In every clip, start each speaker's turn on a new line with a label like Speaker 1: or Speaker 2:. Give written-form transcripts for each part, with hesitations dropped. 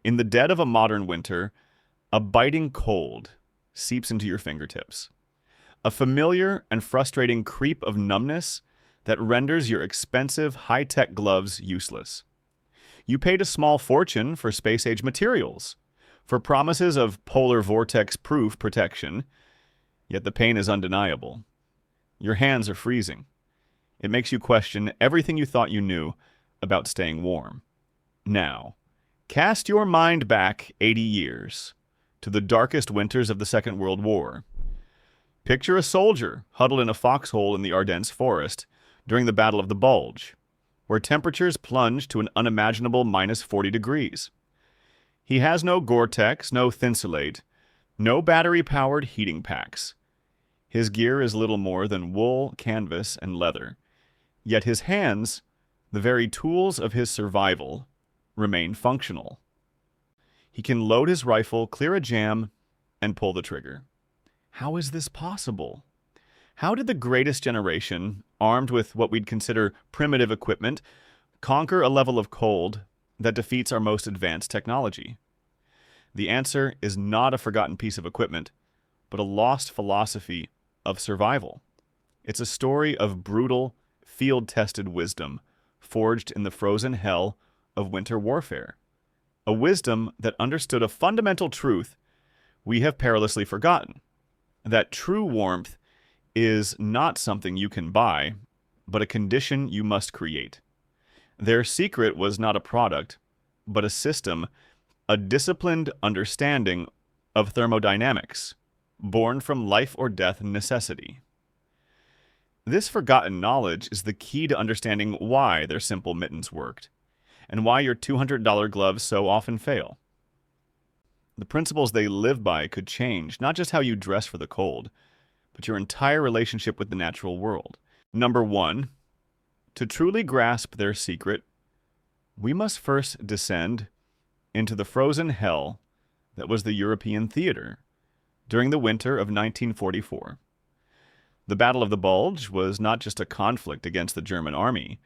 Speaker 1: In the dead of a modern winter, a biting cold seeps into your fingertips. A familiar and frustrating creep of numbness that renders your expensive high-tech gloves useless. You paid a small fortune for space-age materials, for promises of polar vortex-proof protection, yet the pain is undeniable. Your hands are freezing. It makes you question everything you thought you knew about staying warm. Now, cast your mind back 80 years to the darkest winters of the Second World War. Picture a soldier huddled in a foxhole in the Ardennes forest during the Battle of the Bulge, where temperatures plunged to an unimaginable minus 40 degrees. He has no Gore-Tex, no Thinsulate, no battery-powered heating packs. His gear is little more than wool, canvas, and leather. Yet his hands, the very tools of his survival, remain functional. He can load his rifle, clear a jam, and pull the trigger. How is this possible? How did the greatest generation, armed with what we'd consider primitive equipment, conquer a level of cold that defeats our most advanced technology? The answer is not a forgotten piece of equipment, but a lost philosophy of survival. It's a story of brutal, field-tested wisdom forged in the frozen hell of winter warfare. A wisdom that understood a fundamental truth we have perilously forgotten, that true warmth is not something you can buy, but a condition you must create. Their secret was not a product, but a system, a disciplined understanding of thermodynamics, born from life or death necessity. This forgotten knowledge is the key to understanding why their simple mittens worked, and why your $200 gloves so often fail. The principles they live by could change not just how you dress for the cold, but your entire relationship with the natural world. Number one, to truly grasp their secret, we must first descend into the frozen hell that was the European theater during the winter of 1944. The Battle of the Bulge was not just a conflict against the German army.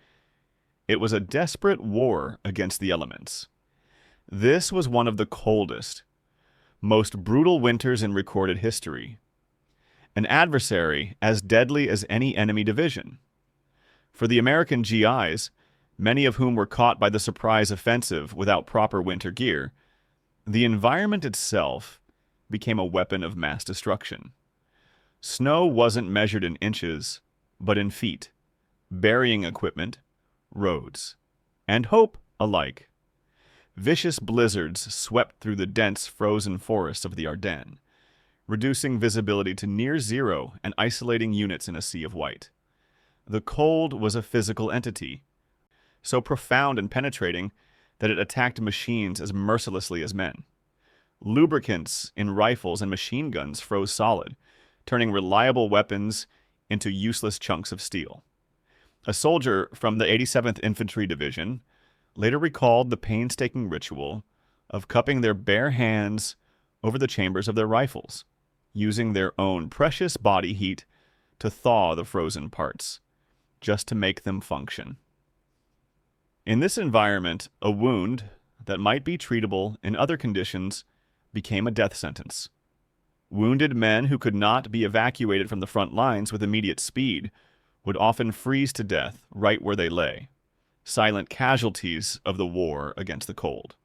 Speaker 1: It was a desperate war against the elements. This was one of the coldest, most brutal winters in recorded history. An adversary as deadly as any enemy division. For the American GIs, many of whom were caught by the surprise offensive without proper winter gear, the environment itself became a weapon of mass destruction. Snow wasn't measured in inches, but in feet, burying equipment, roads, and hope alike. Vicious blizzards swept through the dense, frozen forests of the Ardennes, reducing visibility to near zero and isolating units in a sea of white. The cold was a physical entity, so profound and penetrating that it attacked machines as mercilessly as men. Lubricants in rifles and machine guns froze solid, turning reliable weapons into useless chunks of steel. A soldier from the 87th Infantry Division later recalled the painstaking ritual of cupping their bare hands over the chambers of their rifles, using their own precious body heat to thaw the frozen parts, just to make them function. In this environment, a wound that might be treatable in other conditions became a death sentence. Wounded men who could not be evacuated from the front lines with immediate speed would often freeze to death right where they lay, silent casualties of the war against the cold.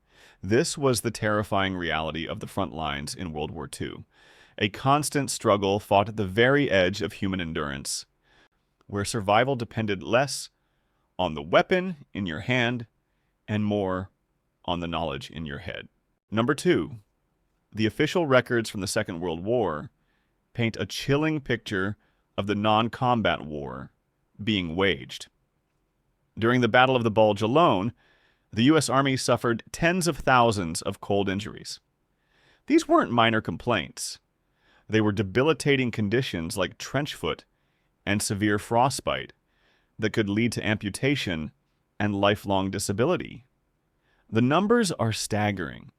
Speaker 1: This was the terrifying reality of the front lines in World War II, a constant struggle fought at the very edge of human endurance, where survival depended less on the weapon in your hand and more on the knowledge in your head. Number two, the official records from the Second World War paint a chilling picture of the non-combat war being waged. During the Battle of the Bulge alone, the U.S. Army suffered tens of thousands of cold injuries. These weren't minor complaints. They were debilitating conditions like trench foot and severe frostbite that could lead to amputation and lifelong disability. The numbers are staggering.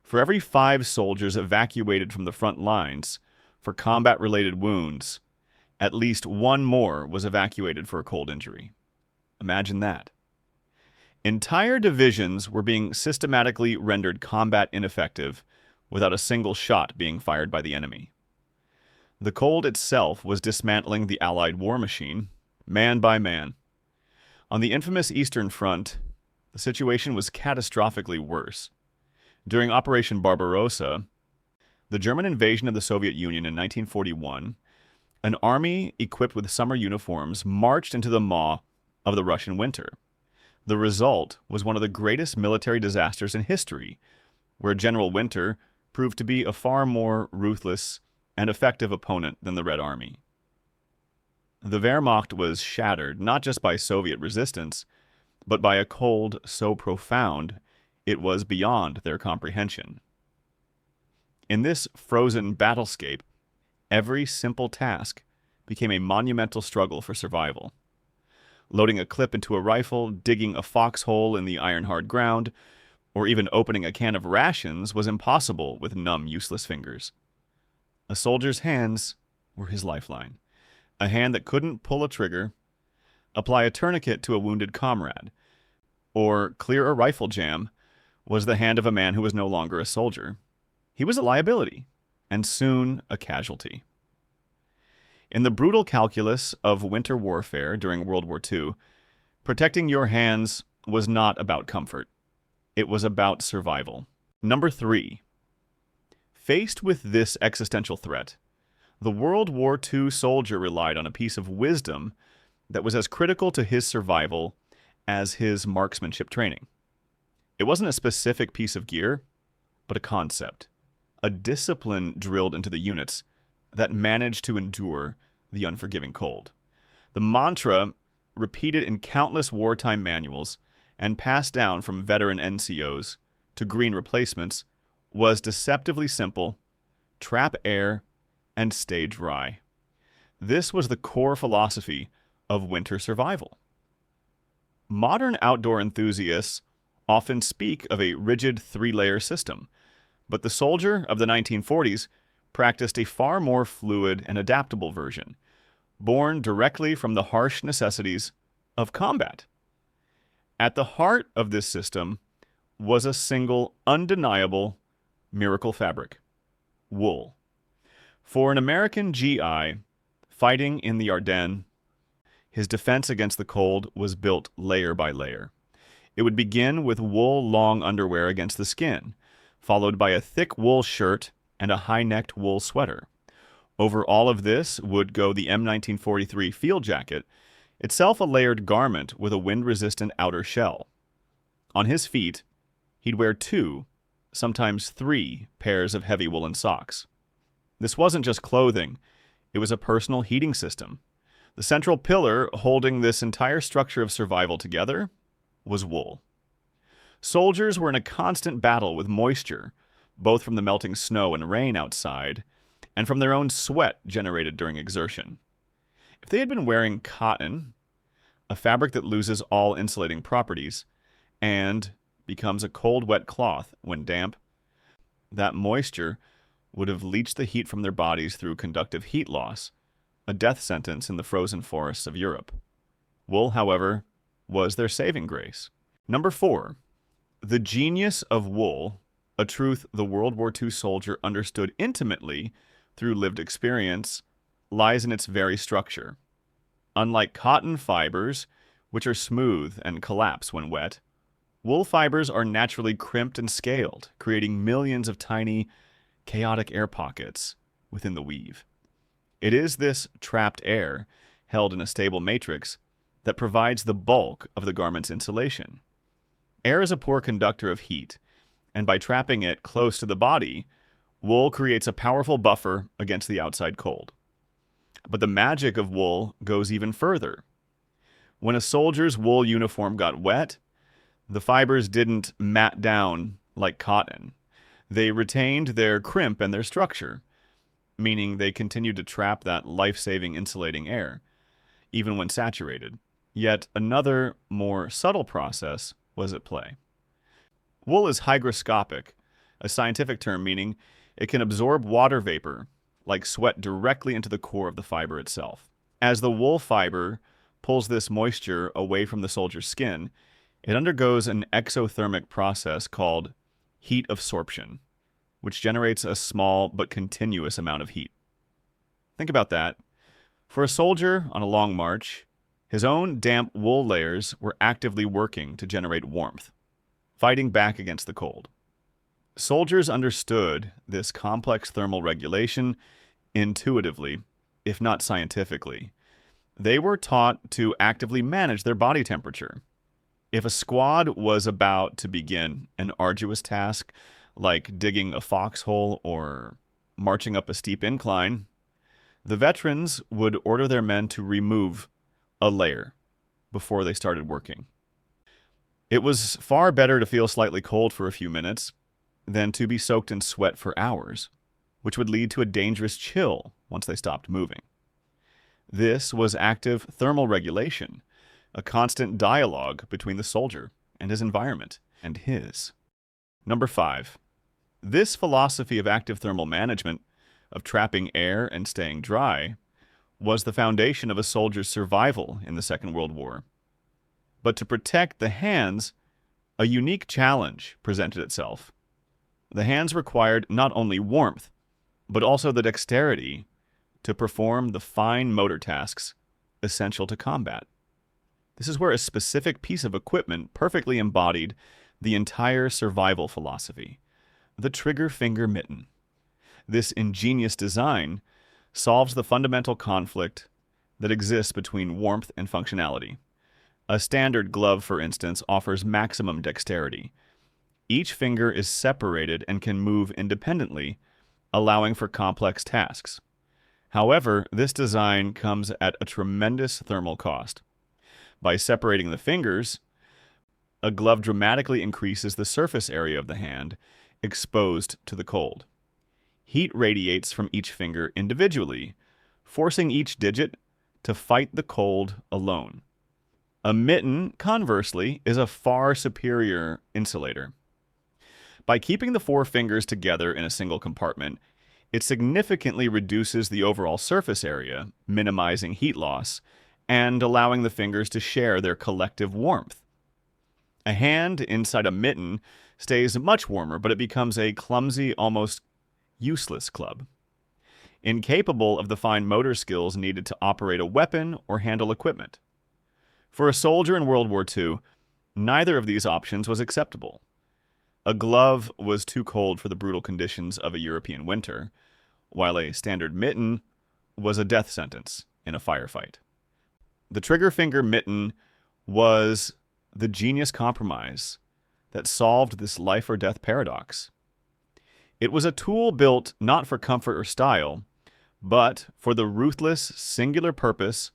Speaker 1: For every 5 soldiers evacuated from the front lines for combat-related wounds, at least 1 more was evacuated for a cold injury. Imagine that. Entire divisions were being systematically rendered combat ineffective without a single shot being fired by the enemy. The cold itself was dismantling the Allied war machine, man by man. On the infamous Eastern Front, the situation was catastrophically worse. During Operation Barbarossa, the German invasion of the Soviet Union in 1941, an army equipped with summer uniforms marched into the maw of the Russian winter. The result was one of the greatest military disasters in history, where General Winter proved to be a far more ruthless and effective opponent than the Red Army. The Wehrmacht was shattered not just by Soviet resistance, but by a cold so profound it was beyond their comprehension. In this frozen battlescape, every simple task became a monumental struggle for survival. Loading a clip into a rifle, digging a foxhole in the iron-hard ground, or even opening a can of rations was impossible with numb, useless fingers. A soldier's hands were his lifeline. A hand that couldn't pull a trigger, apply a tourniquet to a wounded comrade, or clear a rifle jam was the hand of a man who was no longer a soldier. He was a liability, and soon a casualty. In the brutal calculus of winter warfare during World War II, protecting your hands was not about comfort. It was about survival. Number 3. Faced with this existential threat, the World War II soldier relied on a piece of wisdom that was as critical to his survival as his marksmanship training. It wasn't a specific piece of gear, but a concept, a discipline drilled into the units that managed to endure the unforgiving cold. The mantra, repeated in countless wartime manuals and passed down from veteran NCOs to green replacements, was deceptively simple: trap air and stay dry. This was the core philosophy of winter survival. Modern outdoor enthusiasts often speak of a rigid 3-layer system, but the soldier of the 1940s practiced a far more fluid and adaptable version, born directly from the harsh necessities of combat. At the heart of this system was a single, undeniable miracle fabric: wool. For an American GI fighting in the Ardennes, his defense against the cold was built layer by layer. It would begin with wool long underwear against the skin, followed by a thick wool shirt and a high-necked wool sweater. Over all of this would go the M1943 field jacket, itself a layered garment with a wind-resistant outer shell. On his feet, he'd wear 2, sometimes 3, pairs of heavy woolen socks. This wasn't just clothing, it was a personal heating system. The central pillar holding this entire structure of survival together was wool. Soldiers were in a constant battle with moisture, both from the melting snow and rain outside, and from their own sweat generated during exertion. If they had been wearing cotton, a fabric that loses all insulating properties, and becomes a cold, wet cloth when damp, that moisture would have leached the heat from their bodies through conductive heat loss, a death sentence in the frozen forests of Europe. Wool, however, was their saving grace. Number 4. The genius of wool, a truth the World War II soldier understood intimately through lived experience, lies in its very structure. Unlike cotton fibers, which are smooth and collapse when wet, wool fibers are naturally crimped and scaled, creating millions of tiny, chaotic air pockets within the weave. It is this trapped air, held in a stable matrix, that provides the bulk of the garment's insulation. Air is a poor conductor of heat, and by trapping it close to the body, wool creates a powerful buffer against the outside cold. But the magic of wool goes even further. When a soldier's wool uniform got wet, the fibers didn't mat down like cotton. They retained their crimp and their structure, meaning they continued to trap that life-saving insulating air, even when saturated. Yet another, more subtle process was at play. Wool is hygroscopic, a scientific term meaning it can absorb water vapor, like sweat, directly into the core of the fiber itself. As the wool fiber pulls this moisture away from the soldier's skin, It undergoes an exothermic process called heat absorption, which generates a small but continuous amount of heat. Think about that. For a soldier on a long march, his own damp wool layers were actively working to generate warmth, fighting back against the cold. Soldiers understood this complex thermal regulation intuitively, if not scientifically. They were taught to actively manage their body temperature. If a squad was about to begin an arduous task, like digging a foxhole or marching up a steep incline, the veterans would order their men to remove a layer before they started working. It was far better to feel slightly cold for a few minutes than to be soaked in sweat for hours, which would lead to a dangerous chill once they stopped moving. This was active thermal regulation, a constant dialogue between the soldier and his environment and his. Number 5. This philosophy of active thermal management, of trapping air and staying dry, was the foundation of a soldier's survival in the Second World War. But to protect the hands, a unique challenge presented itself. The hands required not only warmth, but also the dexterity to perform the fine motor tasks essential to combat. This is where a specific piece of equipment perfectly embodied the entire survival philosophy, the trigger finger mitten. This ingenious design solves the fundamental conflict that exists between warmth and functionality. A standard glove, for instance, offers maximum dexterity. Each finger is separated and can move independently, allowing for complex tasks. However, this design comes at a tremendous thermal cost. By separating the fingers, a glove dramatically increases the surface area of the hand exposed to the cold. Heat radiates from each finger individually, forcing each digit to fight the cold alone. A mitten, conversely, is a far superior insulator. By keeping the 4 fingers together in a single compartment, it significantly reduces the overall surface area, minimizing heat loss, and allowing the fingers to share their collective warmth. A hand inside a mitten stays much warmer, but it becomes a clumsy, almost useless club, incapable of the fine motor skills needed to operate a weapon or handle equipment. For a soldier in World War II, neither of these options was acceptable. A glove was too cold for the brutal conditions of a European winter, while a standard mitten was a death sentence in a firefight. The trigger finger mitten was the genius compromise that solved this life or death paradox. It was a tool built not for comfort or style, but for the ruthless, singular purpose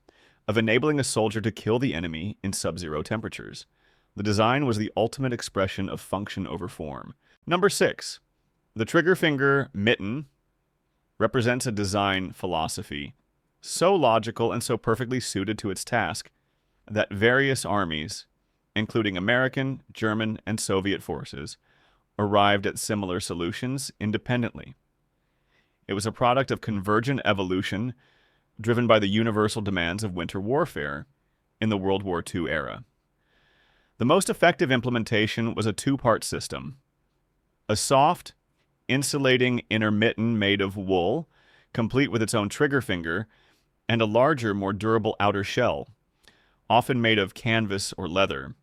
Speaker 1: of enabling a soldier to kill the enemy in sub-zero temperatures. The design was the ultimate expression of function over form. Number 6. The trigger finger mitten represents a design philosophy so logical and so perfectly suited to its task that various armies, including American, German, and Soviet forces, arrived at similar solutions independently. It was a product of convergent evolution driven by the universal demands of winter warfare in the World War II era. The most effective implementation was a 2-part system. A soft, insulating inner mitten made of wool, complete with its own trigger finger, and a larger, more durable outer shell, often made of canvas or leather,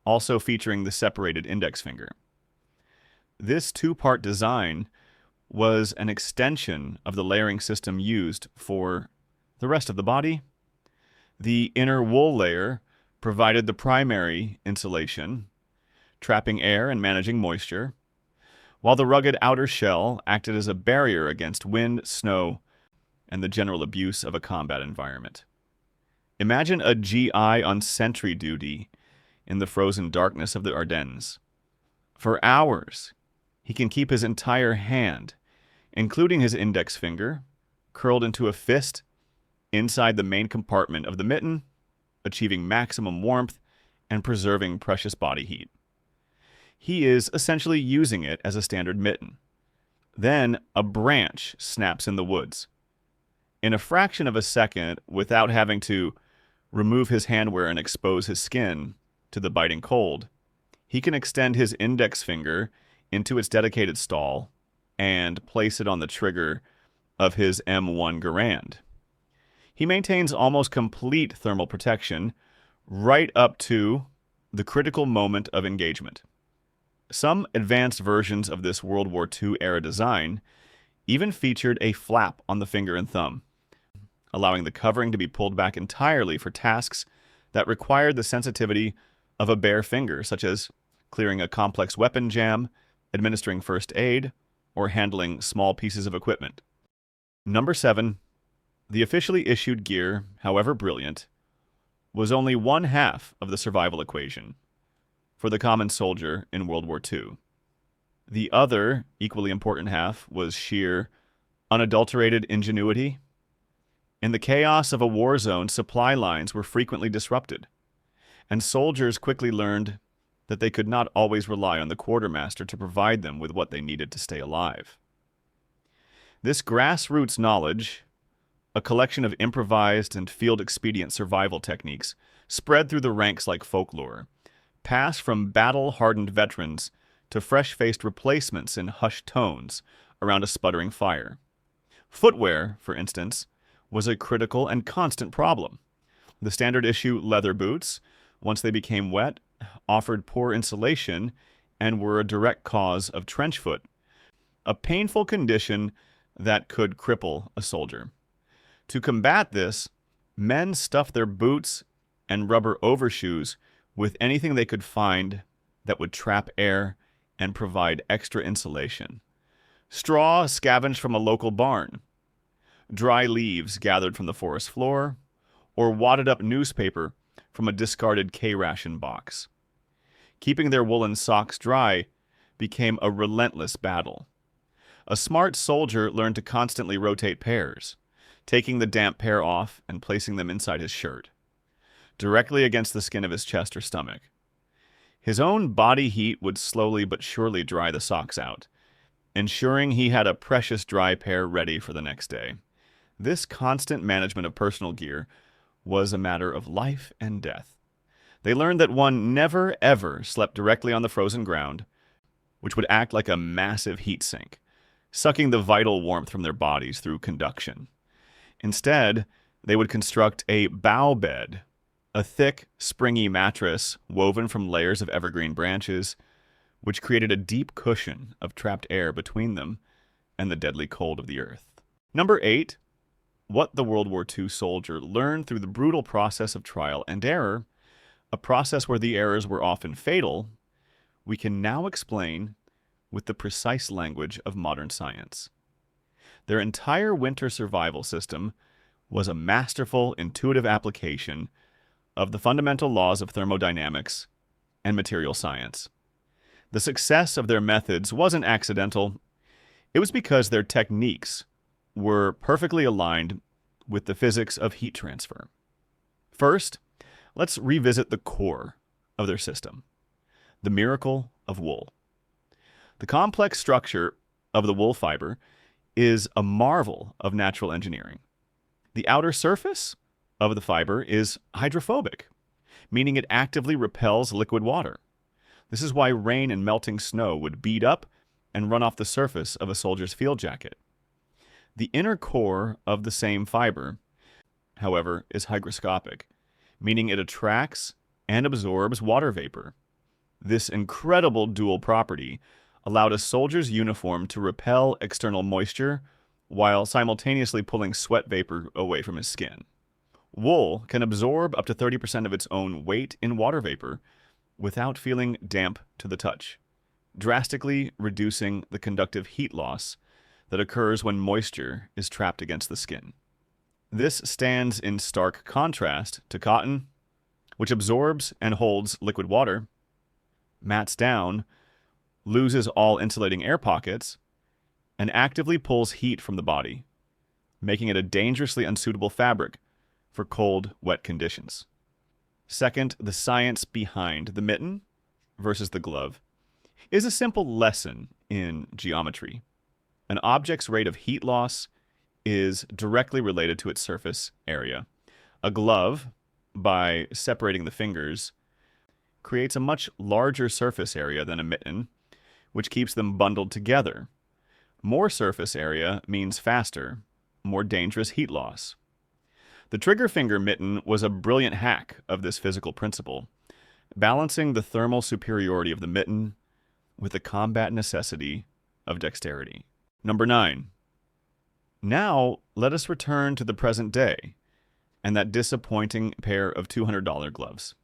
Speaker 1: also featuring the separated index finger. This 2-part design was an extension of the layering system used for the rest of the body. The inner wool layer provided the primary insulation, trapping air and managing moisture, while the rugged outer shell acted as a barrier against wind, snow, and the general abuse of a combat environment. Imagine a GI on sentry duty in the frozen darkness of the Ardennes. For hours, he can keep his entire hand, including his index finger, curled into a fist inside the main compartment of the mitten, achieving maximum warmth and preserving precious body heat. He is essentially using it as a standard mitten. Then a branch snaps in the woods. In a fraction of a second, without having to remove his handwear and expose his skin, to the biting cold, he can extend his index finger into its dedicated stall and place it on the trigger of his M1 Garand. He maintains almost complete thermal protection right up to the critical moment of engagement. Some advanced versions of this World War II era design even featured a flap on the finger and thumb, allowing the covering to be pulled back entirely for tasks that required the sensitivity of a bare finger, such as clearing a complex weapon jam, administering first aid, or handling small pieces of equipment. Number 7. The officially issued gear, however brilliant, was only one half of the survival equation for the common soldier in World War II. The other, equally important half was sheer, unadulterated ingenuity. In the chaos of a war zone, supply lines were frequently disrupted, and soldiers quickly learned that they could not always rely on the quartermaster to provide them with what they needed to stay alive. This grassroots knowledge, a collection of improvised and field-expedient survival techniques, spread through the ranks like folklore, passed from battle-hardened veterans to fresh-faced replacements in hushed tones around a sputtering fire. Footwear, for instance, was a critical and constant problem. The standard issue leather boots, once they became wet, offered poor insulation and were a direct cause of trench foot, a painful condition that could cripple a soldier. To combat this, men stuffed their boots and rubber overshoes with anything they could find that would trap air and provide extra insulation. Straw scavenged from a local barn, dry leaves gathered from the forest floor, or wadded up newspaper from a discarded K-ration box. Keeping their woolen socks dry became a relentless battle. A smart soldier learned to constantly rotate pairs, taking the damp pair off and placing them inside his shirt, directly against the skin of his chest or stomach. His own body heat would slowly but surely dry the socks out, ensuring he had a precious dry pair ready for the next day. This constant management of personal gear was a matter of life and death. They learned that one never, ever slept directly on the frozen ground, which would act like a massive heat sink, sucking the vital warmth from their bodies through conduction. Instead, they would construct a bough bed, a thick, springy mattress woven from layers of evergreen branches, which created a deep cushion of trapped air between them and the deadly cold of the earth. Number 8. What the World War II soldier learned through the brutal process of trial and error, a process where the errors were often fatal, we can now explain with the precise language of modern science. Their entire winter survival system was a masterful, intuitive application of the fundamental laws of thermodynamics and material science. The success of their methods wasn't accidental. It was because their techniques were perfectly aligned with the physics of heat transfer. First, let's revisit the core of their system, the miracle of wool. The complex structure of the wool fiber is a marvel of natural engineering. The outer surface of the fiber is hydrophobic, meaning it actively repels liquid water. This is why rain and melting snow would bead up and run off the surface of a soldier's field jacket. The inner core of the same fiber, however, is hygroscopic, meaning it attracts and absorbs water vapor. This incredible dual property allowed a soldier's uniform to repel external moisture while simultaneously pulling sweat vapor away from his skin. Wool can absorb up to 30% of its own weight in water vapor without feeling damp to the touch, drastically reducing the conductive heat loss that occurs when moisture is trapped against the skin. This stands in stark contrast to cotton, which absorbs and holds liquid water, mats down, loses all insulating air pockets, and actively pulls heat from the body, making it a dangerously unsuitable fabric for cold, wet conditions. Second, the science behind the mitten versus the glove is a simple lesson in geometry. An object's rate of heat loss is directly related to its surface area. A glove, by separating the fingers, creates a much larger surface area than a mitten, which keeps them bundled together. More surface area means faster, more dangerous heat loss. The trigger finger mitten was a brilliant hack of this physical principle, balancing the thermal superiority of the mitten with the combat necessity of dexterity. Number 9. Now, let us return to the present day and that disappointing pair of $200 gloves.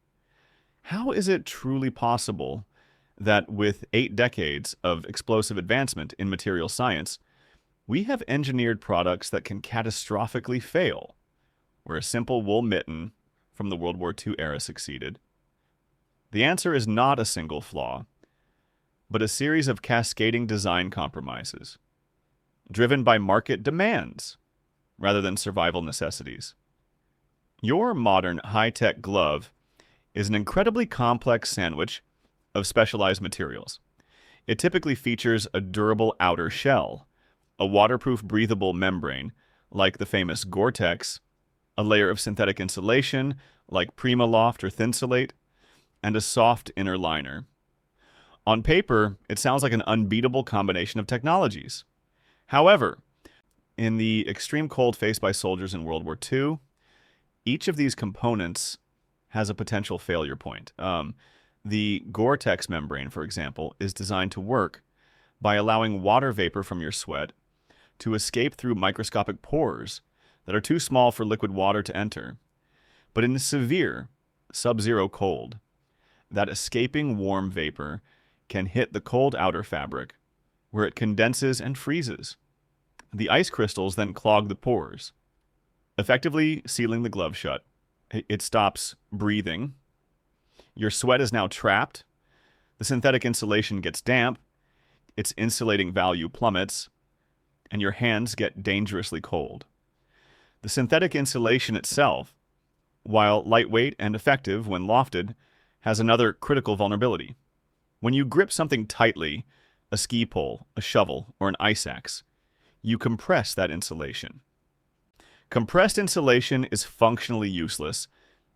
Speaker 1: How is it truly possible that with 8 decades of explosive advancement in material science, we have engineered products that can catastrophically fail, where a simple wool mitten from the World War II era succeeded? The answer is not a single flaw, but a series of cascading design compromises, driven by market demands rather than survival necessities. Your modern high-tech glove is an incredibly complex sandwich of specialized materials. It typically features a durable outer shell, a waterproof breathable membrane like the famous Gore-Tex, a layer of synthetic insulation like Primaloft or Thinsulate, and a soft inner liner. On paper, it sounds like an unbeatable combination of technologies. However, in the extreme cold faced by soldiers in World War II, each of these components has a potential failure point. The Gore-Tex membrane, for example, is designed to work by allowing water vapor from your sweat to escape through microscopic pores that are too small for liquid water to enter. But in severe, sub-zero cold, that escaping warm vapor can hit the cold outer fabric, where it condenses and freezes. The ice crystals then clog the pores, effectively sealing the glove shut. It stops breathing. Your sweat is now trapped. The synthetic insulation gets damp. Its insulating value plummets, and your hands get dangerously cold. The synthetic insulation itself, while lightweight and effective when lofted, has another critical vulnerability. When you grip something tightly, a ski pole, a shovel, or an ice axe, you compress that insulation. Compressed insulation is functionally useless.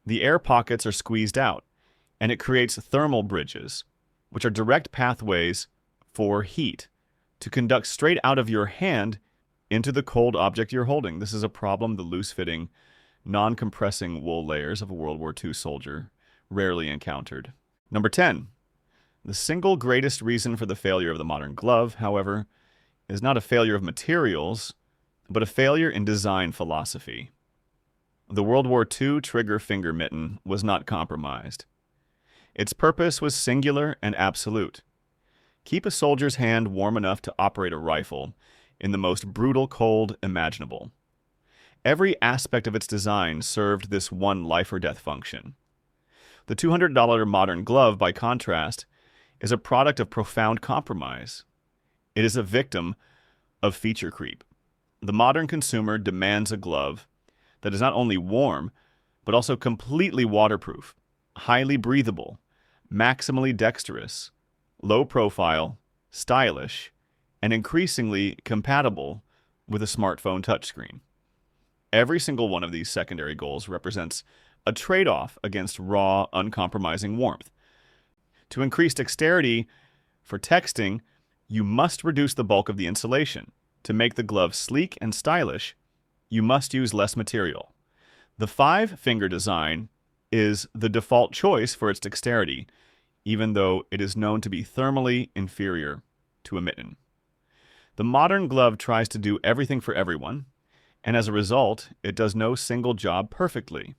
Speaker 1: The air pockets are squeezed out, and it creates thermal bridges, which are direct pathways for heat to conduct straight out of your hand into the cold object you're holding. This is a problem the loose-fitting, non-compressing wool layers of a World War II soldier rarely encountered. Number 10. The single greatest reason for the failure of the modern glove, however, is not a failure of materials, but a failure in design philosophy. The World War II trigger finger mitten was not compromised. Its purpose was singular and absolute. Keep a soldier's hand warm enough to operate a rifle in the most brutal cold imaginable. Every aspect of its design served this one life or death function. The $200 modern glove, by contrast, is a product of profound compromise. It is a victim of feature creep. The modern consumer demands a glove that is not only warm, but also completely waterproof, highly breathable, maximally dexterous, low profile, stylish, and increasingly compatible with a smartphone touchscreen. Every single one of these secondary goals represents a trade-off against raw, uncompromising warmth. To increase dexterity for texting, you must reduce the bulk of the insulation. To make the glove sleek and stylish, you must use less material. The 5-finger design is the default choice for its dexterity, even though it is known to be thermally inferior to a mitten. The modern glove tries to do everything for everyone, and as a result, it does no single job perfectly.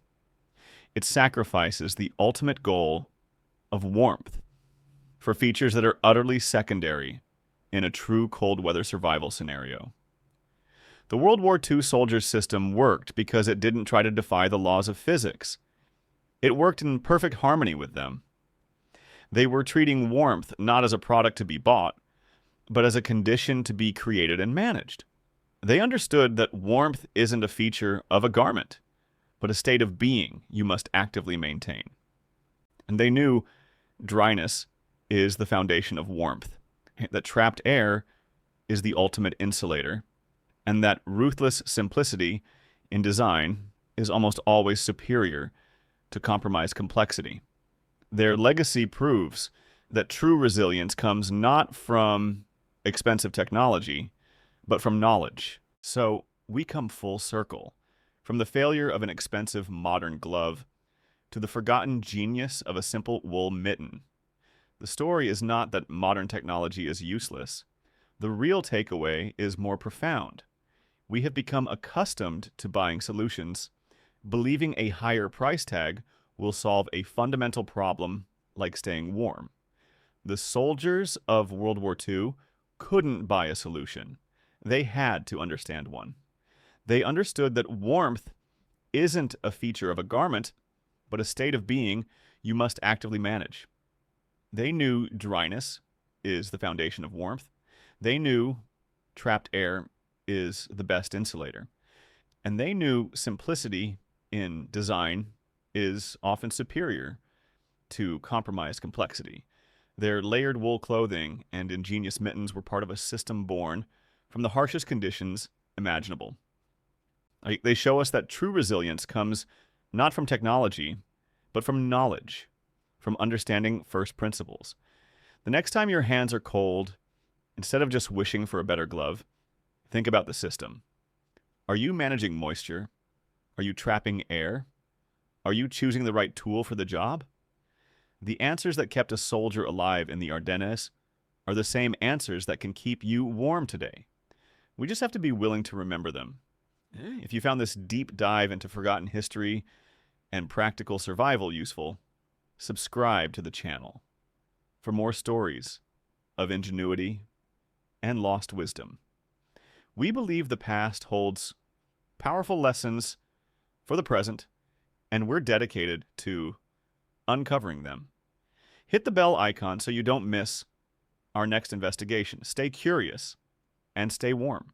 Speaker 1: It sacrifices the ultimate goal of warmth for features that are utterly secondary in a true cold weather survival scenario. The World War II soldier's system worked because it didn't try to defy the laws of physics. It worked in perfect harmony with them. They were treating warmth not as a product to be bought, but as a condition to be created and managed. They understood that warmth isn't a feature of a garment, but a state of being you must actively maintain. And they knew dryness is the foundation of warmth, that trapped air is the ultimate insulator, and that ruthless simplicity in design is almost always superior to compromised complexity. Their legacy proves that true resilience comes not from expensive technology, but from knowledge. So we come full circle, from the failure of an expensive modern glove to the forgotten genius of a simple wool mitten. The story is not that modern technology is useless. The real takeaway is more profound. We have become accustomed to buying solutions, believing a higher price tag will solve a fundamental problem like staying warm. The soldiers of World War II couldn't buy a solution. They had to understand one. They understood that warmth isn't a feature of a garment, but a state of being you must actively manage. They knew dryness is the foundation of warmth. They knew trapped air is the best insulator. And they knew simplicity in design is often superior to compromised complexity. Their layered wool clothing and ingenious mittens were part of a system born from the harshest conditions imaginable. They show us that true resilience comes not from technology, but from knowledge, from understanding first principles. The next time your hands are cold, instead of just wishing for a better glove, think about the system. Are you managing moisture? Are you trapping air? Are you choosing the right tool for the job? The answers that kept a soldier alive in the Ardennes are the same answers that can keep you warm today. We just have to be willing to remember them. If you found this deep dive into forgotten history and practical survival useful, subscribe to the channel for more stories of ingenuity and lost wisdom. We believe the past holds powerful lessons for the present, and we're dedicated to uncovering them. Hit the bell icon so you don't miss our next investigation. Stay curious and stay warm.